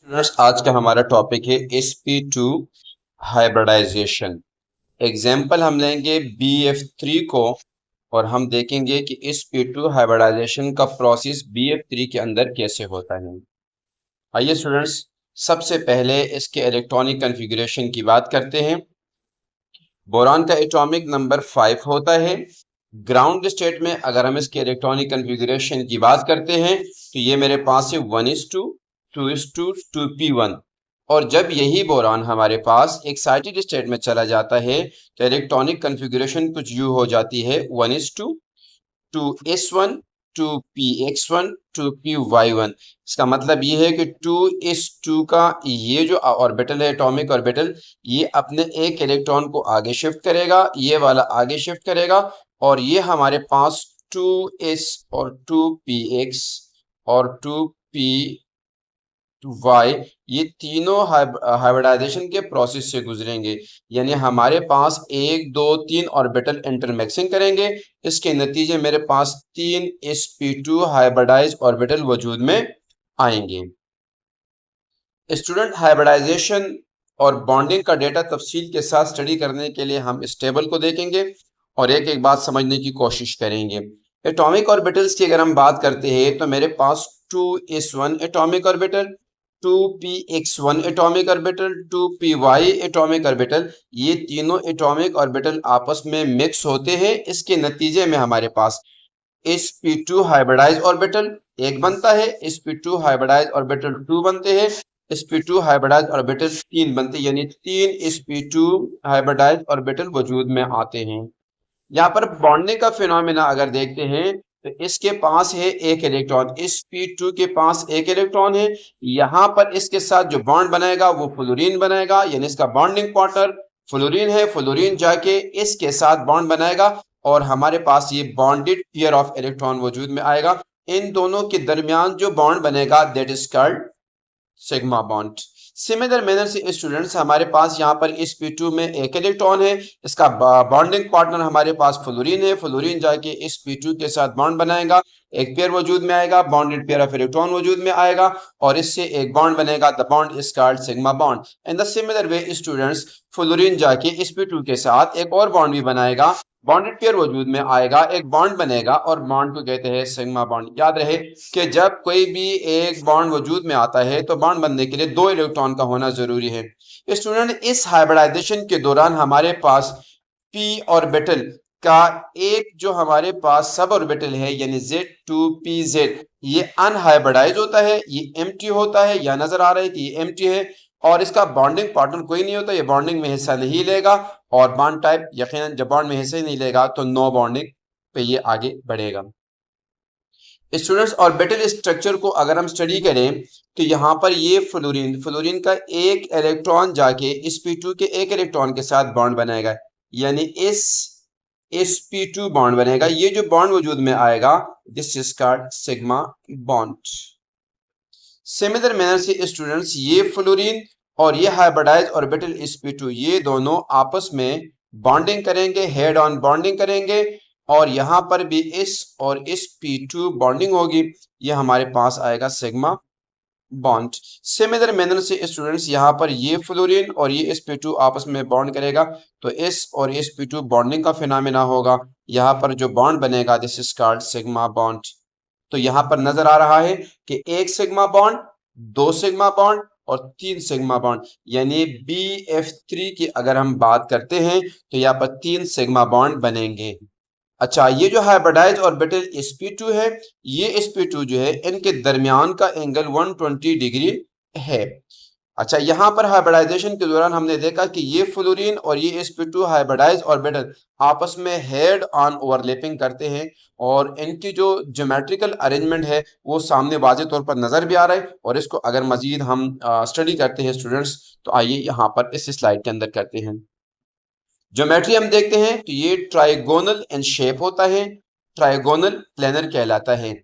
Students, आज का हमारा टॉपिक है sp2 हाइब्रिडाइजेशन। एग्जाम्पल हम लेंगे BF3 को और हम देखेंगे कि sp2 हाइब्रिडाइजेशन का प्रोसेस BF3 के अंदर कैसे होता है। आइए स्टूडेंट्स, सबसे पहले इसके इलेक्ट्रॉनिक कन्फिगरेशन की बात करते हैं। बोरान का एटॉमिक नंबर 5 होता है। ग्राउंड स्टेट में अगर हम इसके इलेक्ट्रॉनिक कन्फिगरेशन की बात करते हैं तो ये मेरे पास है 1:2, 2:2, 2p1। और जब यही बोरान हमारे पास एक्साइटेड स्टेट में चला जाता है तो इलेक्ट्रॉनिक कन्फिगरेशन कुछ यूं हो जाती है 1:2, 2s1, 2px1, 2py1। इसका मतलब ये है कि 2s2 का ये जो ऑर्बिटल है, एटॉमिक ऑर्बिटल, ये अपने एक इलेक्ट्रॉन को आगे शिफ्ट करेगा, ये वाला आगे शिफ्ट करेगा, और ये हमारे पास 2s और 2px और 2p वाई, ये तीनों हाइब्रिडाइजेशन के प्रोसेस से गुजरेंगे। यानी हमारे पास 1 2 3 ऑर्बिटल इंटरमिक्सिंग करेंगे। इसके नतीजे मेरे पास 3 sp2 हाइब्रिडाइज ऑर्बिटल वजूद में आएंगे। स्टूडेंट, हाइब्रिडाइजेशन और बॉन्डिंग का डेटा तफसील के साथ स्टडी करने के लिए हम इस टेबल को देखेंगे और एक एक बात समझने की कोशिश करेंगे। एटॉमिक ऑर्बिटल्स की अगर हम बात करते हैं तो मेरे पास 2s1 atomic orbital, 2px1 atomic orbital, 2py atomic orbital, ये तीनों एटॉमिक ऑर्बिटल आपस में मिक्स होते हैं। इसके नतीजे में हमारे पास sp2 हाइब्रिडाइज ऑर्बिटल एक बनता है, sp2 हाइब्रिडाइज ऑर्बिटल 2 बनते हैं, sp2 हाइब्रिडाइज ऑर्बिटल 3 बनते हैं, यानी 3 sp2 हाइब्रिडाइज ऑर्बिटल वजूद में आते हैं। यहाँ पर बॉन्डिंग का फिनोमेना अगर देखते हैं तो इसके पास है एक इलेक्ट्रॉन, sp2 के पास एक इलेक्ट्रॉन है। यहाँ पर इसके साथ जो बॉन्ड बनाएगा वो फ्लोरीन बनाएगा, यानी इसका बॉन्डिंग पार्टनर फ्लोरीन है। फ्लोरीन जाके इसके साथ बॉन्ड बनाएगा और हमारे पास ये बॉन्डेड पेयर ऑफ इलेक्ट्रॉन वजूद में आएगा। इन दोनों के दरमियान जो बॉन्ड बनेगा that is called sigma bond. Similar manner से स्टूडेंट्स, हमारे पास यहाँ पर sp2 में एक इलेक्ट्रॉन है, इसका बॉन्डिंग पार्टनर हमारे पास फ्लोरीन है। फ्लोरीन जाके sp2 के साथ बॉन्ड बनाएगा, एक पेयर वजूद में आएगा, बॉन्डेड पेयर ऑफ इलेक्ट्रॉन वजूद में आएगा और इससे एक बॉन्ड बनेगा। The bond is called sigma bond. In the similar way students, fluorine जाके sp2 के साथ एक और बॉन्ड भी बनाएगा, बॉन्डेड पेयर वजूद में आएगा, एक बॉन्ड बनेगा और बॉन्ड को कहते हैं सिग्मा बॉन्ड। याद रहे कि जब कोई भी एक बॉन्ड वजूद में आता है तो बॉन्ड बनने के लिए 2 इलेक्ट्रॉन का होना जरूरी है। स्टूडेंट, इस हाइब्रिडाइजेशन के दौरान हमारे पास p ऑर्बिटल का एक जो हमारे पास सब ऑर्बिटल है यानी Z2pz, ये अनहाइब्रिडाइज होता है, ये एम्प्टी होता है। यह नजर आ रहा है कि ये एम्प्टी है और इसका बॉन्डिंग पार्टनर कोई नहीं होता, ये बॉन्डिंग में हिस्सा नहीं लेगा और बॉन्ड टाइप यकीनन जब बॉन्ड में हिस्सा ही नहीं लेगा तो नो बॉन्डिंग पे ये आगे बढ़ेगा। स्टूडेंट्स, ऑर्बिटल स्ट्रक्चर को अगर हम स्टडी करें तो यहाँ पर ये फ्लोरीन का एक इलेक्ट्रॉन जाके sp2 के एक इलेक्ट्रॉन के साथ बॉन्ड बनाएगा, यानी इस sp2 बॉन्ड बनेगा। ये जो बॉन्ड वजूद में आएगा this is called sigma bond. Similar manner से स्टूडेंट्स, ये फ्लोरीन और ये हाइब्रिडाइज ऑर्बिटल sp2, ये दोनों आपस में बॉन्डिंग करेंगे, हेड ऑन बॉन्डिंग करेंगे और यहाँ पर भी इस और इस p2 बॉन्डिंग होगी, ये हमारे पास आएगा सिग्मा बॉन्ड। सिमिलर मैनर से स्टूडेंट्स, यहाँ पर ये फ्लोरीन और ये sp2 आपस में बॉन्ड करेगा तो इस और sp2 बॉन्डिंग का फिनोमेना होगा। यहाँ पर जो बॉन्ड बनेगा this is called sigma bond. तो यहाँ पर नजर आ रहा है कि एक सिग्मा बॉन्ड, 2 सिग्मा बॉन्ड और 3 सिग्मा बॉन्ड, यानी BF3 की अगर हम बात करते हैं तो यहाँ पर 3 सिग्मा बॉन्ड बनेंगे। अच्छा, ये जो हाइब्रिडाइज ऑर्बिटल sp2 है, ये sp2 जो है इनके दरमियान का एंगल 120 डिग्री है। अच्छा, यहाँ पर हाइब्रिडाइजेशन के दौरान हमने देखा कि ये फ्लोरीन और ये sp2 हाइब्रिडाइज ऑर्बिटल आपस में हेड ऑन ओवरलैपिंग करते हैं और इनकी जो ज्योमेट्रिकल अरेंजमेंट है वो सामने वाज़े तौर पर नजर भी आ रहा है। और इसको अगर मजीद हम स्टडी करते हैं स्टूडेंट्स तो आइए यहाँ पर इस स्लाइड के अंदर करते हैं। ज्योमेट्री हम देखते हैं तो ये ट्राइगोनल इन शेप होता है, ट्राइगोनल प्लेनर कहलाता है।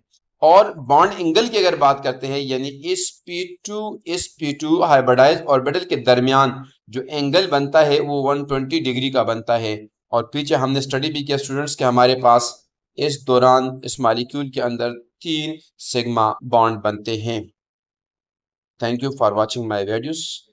और बॉन्ड एंगल की अगर बात करते हैं यानी sp2 हाइब्रिडाइज ऑर्बिटल के दरमियान जो एंगल बनता है वो 120 डिग्री का बनता है। और पीछे हमने स्टडी भी किया स्टूडेंट्स के हमारे पास इस दौरान इस मॉलिक्यूल के अंदर 3 सिग्मा बॉन्ड बनते हैं। Thank you for watching my videos.